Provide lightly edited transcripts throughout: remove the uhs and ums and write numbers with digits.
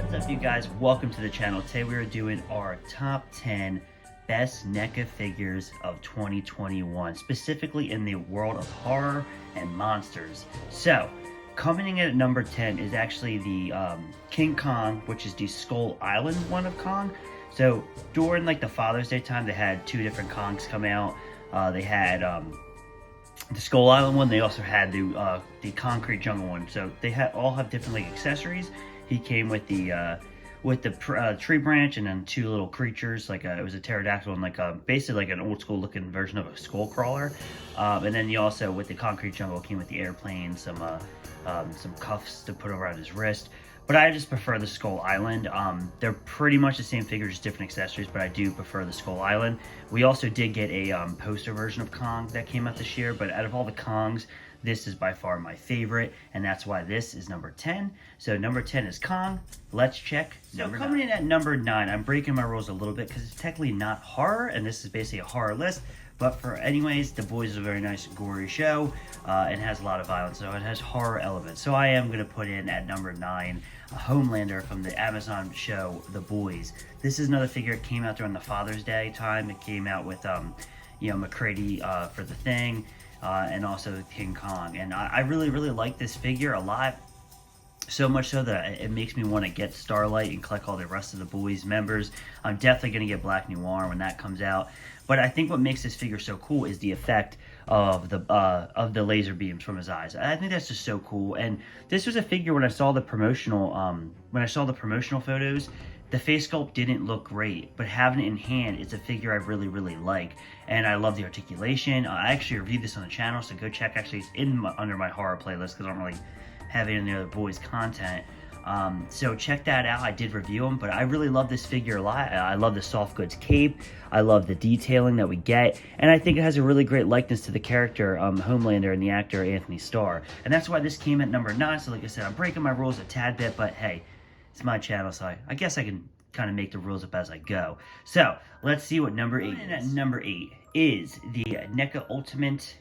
What's up, you guys? Welcome to the channel. Today we are doing our top 10 best NECA figures of 2021, specifically in the world of horror and monsters. So, coming in at number 10 is actually the King Kong, which is the Skull Island one of Kong. So, during like the Father's Day time, they had two different Kongs come out. They had the Skull Island one. They also had the Concrete Jungle one. So they all have different like accessories. He came with the tree branch and then two little creatures, like it was a pterodactyl and like basically like an old school looking version of a skull crawler. And then he also, with the Concrete Jungle, came with the airplane, some cuffs to put around his wrist. But I just prefer the Skull Island. They're pretty much the same figure, just different accessories, but I do prefer the Skull Island. We also did get a poster version of Kong that came out this year, but out of all the Kongs, this is by far my favorite, and that's why this is number 10. So number 10 is Kong. Let's check number 9. Coming in at number 9, I'm breaking my rules a little bit because it's technically not horror, and this is basically a horror list. But for anyways, The Boys is a very nice, gory show, and has a lot of violence, so it has horror elements. So I am going to put in at number 9, a Homelander from the Amazon show, The Boys. This is another figure that came out during the Father's Day time. It came out with, McCready for The Thing, and also King Kong. And I really, really like this figure a lot. So much so that it makes me want to get Starlight and collect all the rest of the Boys members. I'm definitely going to get Black Noir when that comes out. But I think what makes this figure so cool is the effect of the laser beams from his eyes. I think that's just so cool. And this was a figure when I saw the promotional photos, the face sculpt didn't look great, but having it in hand, it's a figure I really, really like. And I love the articulation. I actually reviewed this on the channel, so go check. Actually, it's under my horror playlist because I don't really have any other Boys content. So check that out. I did review them, but I really love this figure a lot. I love the soft goods cape. I love the detailing that we get, and I think it has a really great likeness to the character Homelander and the actor Anthony Starr. And that's why this came at number 9. So like I said, I'm breaking my rules a tad bit, but hey, it's my channel, so I guess I can kind of make the rules up as I go. So let's see what number 8 is. And at number 8 is the NECA Ultimate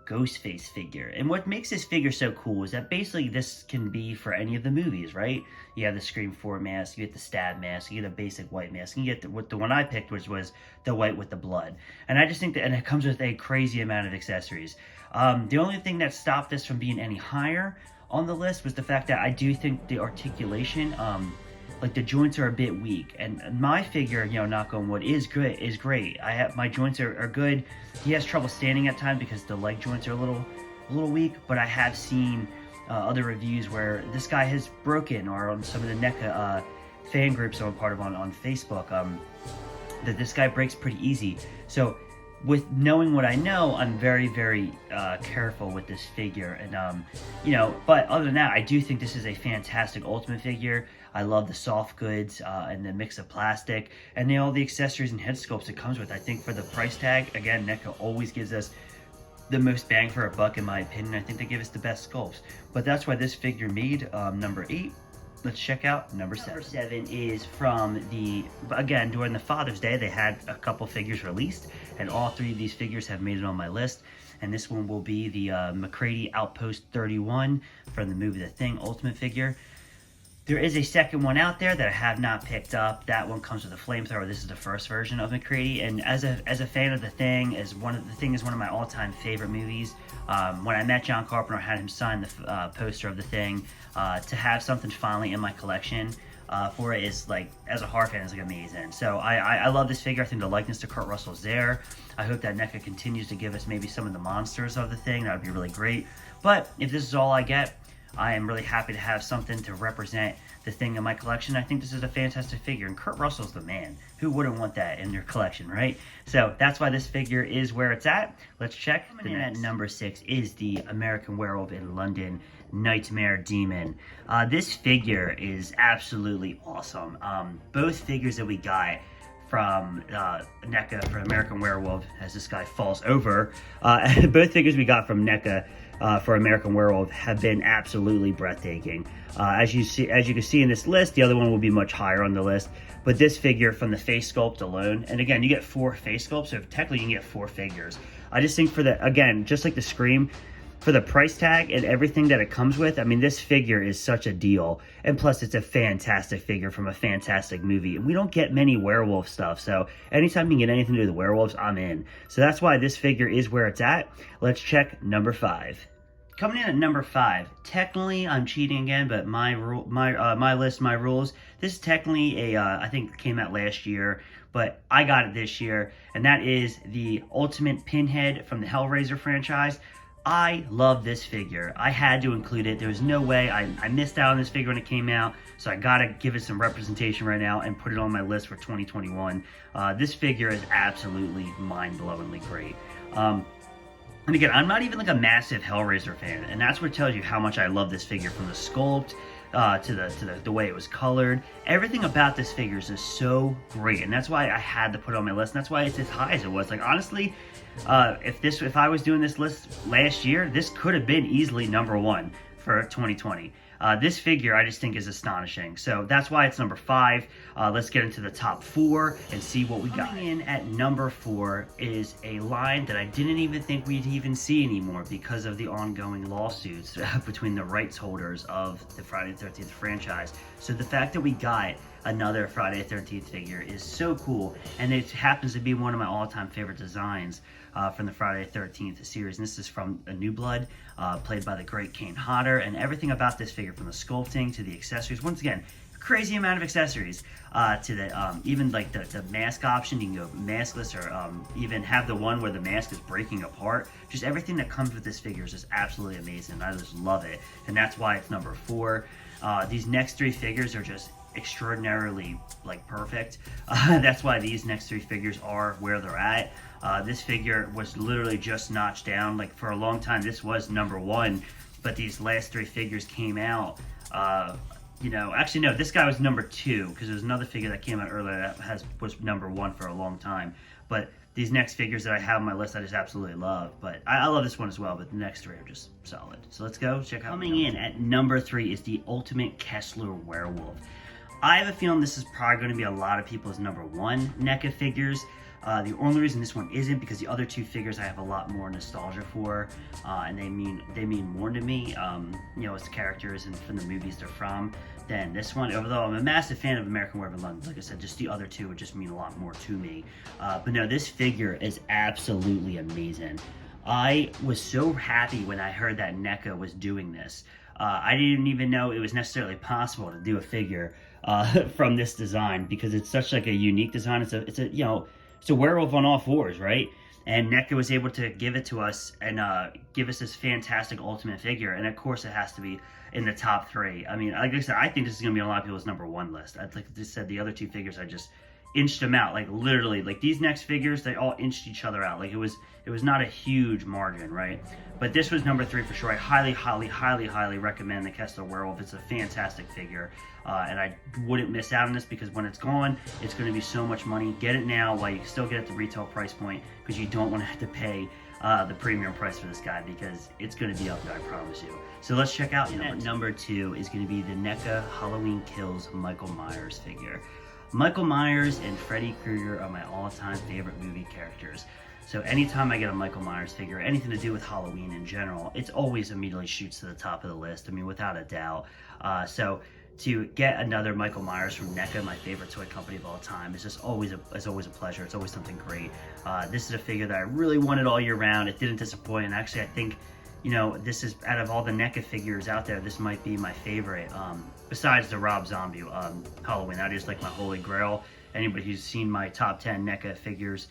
Ghostface figure. And what makes this figure so cool is that basically this can be for any of the movies, right? You have the Scream 4 mask, you get the Stab mask, you get a basic white mask, and you get the one I picked, which was the white with the blood. And I just think that, and it comes with a crazy amount of accessories. The only thing that stopped this from being any higher on the list was the fact that I do think the articulation, like the joints are a bit weak, and my figure, knock on wood, is great. My joints are good. He has trouble standing at times because the leg joints are a little weak, but I have seen other reviews where this guy has broken, or on some of the NECA fan groups I'm a part of on Facebook, that this guy breaks pretty easy. So with knowing what I know, I'm very, very careful with this figure. And, but other than that, I do think this is a fantastic Ultimate figure. I love the soft goods and the mix of plastic and all the accessories and head sculpts it comes with. I think for the price tag, again, NECA always gives us the most bang for a buck, in my opinion. I think they give us the best sculpts. But that's why this figure made number 8. Let's check out number 7. Number 7 is from again, during the Father's Day, they had a couple figures released, and all 3 of these figures have made it on my list. And this one will be the McCready Outpost 31 from the movie The Thing Ultimate figure. There is a second one out there that I have not picked up. That one comes with a flamethrower. This is the first version of McCready. And as a fan of The Thing, The Thing is one of my all-time favorite movies. When I met John Carpenter, I had him sign the poster of The Thing. To have something finally in my collection for it is, like, as a horror fan, is like amazing. So I love this figure. I think the likeness to Kurt Russell is there. I hope that NECA continues to give us maybe some of the monsters of The Thing. That would be really great. But if this is all I get, I am really happy to have something to represent The Thing in my collection. I think this is a fantastic figure, and Kurt Russell's the man. Who wouldn't want that in their collection, right? So that's why this figure is where it's at. Let's check. Coming in at number 6 is the American Werewolf in London Nightmare Demon. This figure is absolutely awesome. Both figures that we got from NECA for American Werewolf, as this guy falls over, both figures we got from NECA for American Werewolf have been absolutely breathtaking. As you can see in this list, the other one will be much higher on the list. But this figure, from the face sculpt alone, and again, you get 4 face sculpts, so technically you can get 4 figures. I just think again, just like the Scream, for the price tag and everything that it comes with, I mean, this figure is such a deal. And plus, it's a fantastic figure from a fantastic movie. And we don't get many werewolf stuff, so anytime you can get anything to do with werewolves, I'm in. So that's why this figure is where it's at. Let's check number 5. Coming in at number 5, technically I'm cheating again, but my list, my rules. This is technically I think it came out last year, but I got it this year, and that is the Ultimate Pinhead from the Hellraiser franchise. I love this figure. I had to include it. There was no way. I missed out on this figure when it came out, so I gotta give it some representation right now and put it on my list for 2021. This figure is absolutely mind-blowingly great. And again, I'm not even like a massive Hellraiser fan, and that's what tells you how much I love this figure, from the sculpt to the way it was colored. Everything about this figure is just so great, and that's why I had to put it on my list. And that's why it's as high as it was. Like, honestly, if I was doing this list last year, this could have been easily number 1 for 2020. This figure I just think is astonishing. So that's why it's number 5. Let's get into the top 4 and see what we got. Coming in at number 4 is a line that I didn't even think we'd even see anymore because of the ongoing lawsuits between the rights holders of the Friday the 13th franchise. So the fact that we got another Friday the 13th figure is so cool, and it happens to be one of my all-time favorite designs from the Friday the 13th series. And this is from A New Blood, played by the great Kane Hodder, and everything about this figure, from the sculpting to the accessories, once again, crazy amount of accessories, to the even like the mask option. You can go maskless, or even have the one where the mask is breaking apart. Just everything that comes with this figure is just absolutely amazing. I just love it, and that's why it's number 4. These next 3 figures are just extraordinarily like perfect. That's why these next 3 figures are where they're at. This figure was literally just notched down. Like, for a long time this was number 1, but these last 3 figures came out. You know, actually no, this guy was number 2, because there's another figure that came out earlier that was number 1 for a long time. But these next figures that I have on my list, I just absolutely love. But I love this one as well, but the next 3 are just solid. So let's go check out. Coming in at number 3 is the Ultimate Kessler Werewolf. I have a feeling this is probably going to be a lot of people's number 1 NECA figures. The only reason this one isn't, because the other 2 figures I have a lot more nostalgia for, and they mean more to me, you know, as characters and from the movies they're from, than this one. Although I'm a massive fan of American Werewolf in London, like I said, just the other 2 would just mean a lot more to me. But no, this figure is absolutely amazing. I was so happy when I heard that NECA was doing this. I didn't even know it was necessarily possible to do a figure from this design, because it's such like a unique design. It's a you know, it's a werewolf on all 4s, right? And NECA was able to give it to us and give us this fantastic ultimate figure. And of course, it has to be in the top 3. I mean, like I said, I think this is going to be on a lot of people's number 1 list. Like I just said, the other 2 figures, I just inched them out. Like, literally, like these next figures, they all inched each other out. Like, it was not a huge margin, right? But this was number 3 for sure. I highly recommend the Kessler Werewolf. It's a fantastic figure, and I wouldn't miss out on this, because when it's gone, it's going to be so much money. Get it now while you can still get it at the retail price point, because you don't want to have to pay the premium price for this guy, because it's going to be up there, I promise you. So let's check out number 2 is going to be the NECA Halloween Kills Michael Myers figure. Michael Myers and Freddy Krueger are my all-time favorite movie characters. So anytime I get a Michael Myers figure, anything to do with Halloween in general, it's always immediately shoots to the top of the list. I mean, without a doubt. So to get another Michael Myers from NECA, my favorite toy company of all time, is just always a pleasure. It's always something great. This is a figure that I really wanted all year round. It didn't disappoint, and actually I think, you know, this is, out of all the NECA figures out there, this might be my favorite. Besides the Rob Zombie Halloween, that is like my holy grail. Anybody who's seen my top 10 NECA figures,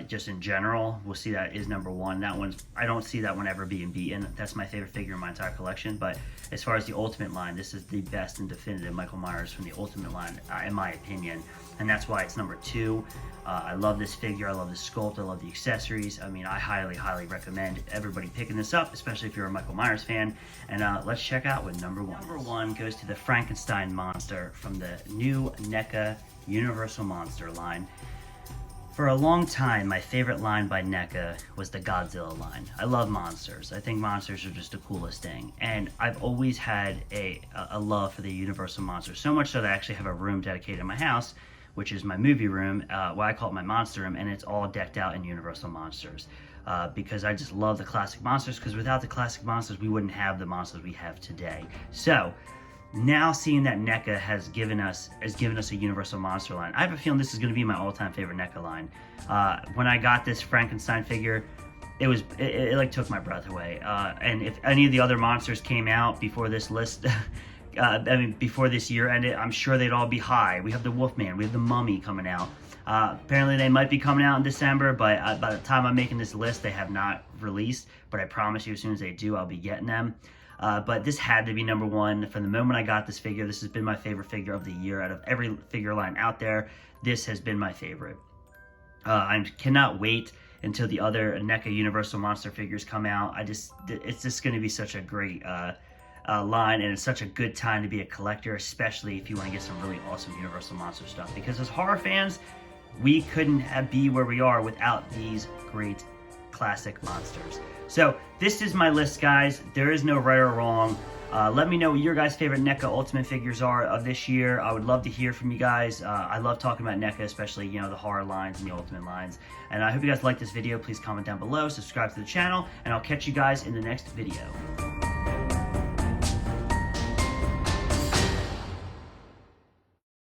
just in general, we'll see that is number 1. That one's, I don't see that one ever being beaten. That's my favorite figure in my entire collection. But as far as the Ultimate line, this is the best and definitive Michael Myers from the Ultimate line, in my opinion. And that's why it's number 2. I love this figure. I love the sculpt. I love the accessories. I mean, I highly recommend everybody picking this up, especially if you're a Michael Myers fan. And let's check out what number 1 is. Number 1 goes to the Frankenstein monster from the new NECA Universal Monster line. For a long time, my favorite line by NECA was the Godzilla line. I love monsters. I think monsters are just the coolest thing. And I've always had a love for the Universal Monster, so much so that I actually have a room dedicated in my house, which is my movie room, what I call it my monster room, and it's all decked out in Universal Monsters. because I just love the classic monsters, because without the classic monsters, we wouldn't have the monsters we have today. So now seeing that NECA has given us a Universal Monster line, I have a feeling this is going to be my all-time favorite NECA line. When I got this Frankenstein figure, it like took my breath away. And if any of the other monsters came out before this list, before this year ended, I'm sure they'd all be high. We have the Wolfman, we have the Mummy coming out. Apparently they might be coming out in December, but by the time I'm making this list, they have not released. But I promise you, as soon as they do, I'll be getting them. But this had to be number one. From the moment I got this figure, this has been my favorite figure of the year. Out of every figure line out there, this has been my favorite. I cannot wait until the other NECA Universal Monster figures come out. It's just going to be such a great line, and it's such a good time to be a collector, especially if you want to get some really awesome Universal Monster stuff. Because as horror fans, we couldn't be where we are without these great classic monsters. So this is my list, guys. There is no right or wrong. Let me know what your guys' favorite NECA Ultimate figures are of this year. I would love to hear from you guys. I love talking about NECA, especially, you know, the horror lines and the Ultimate lines. And I hope you guys like this video. Please comment down below, subscribe to the channel, and I'll catch you guys in the next video.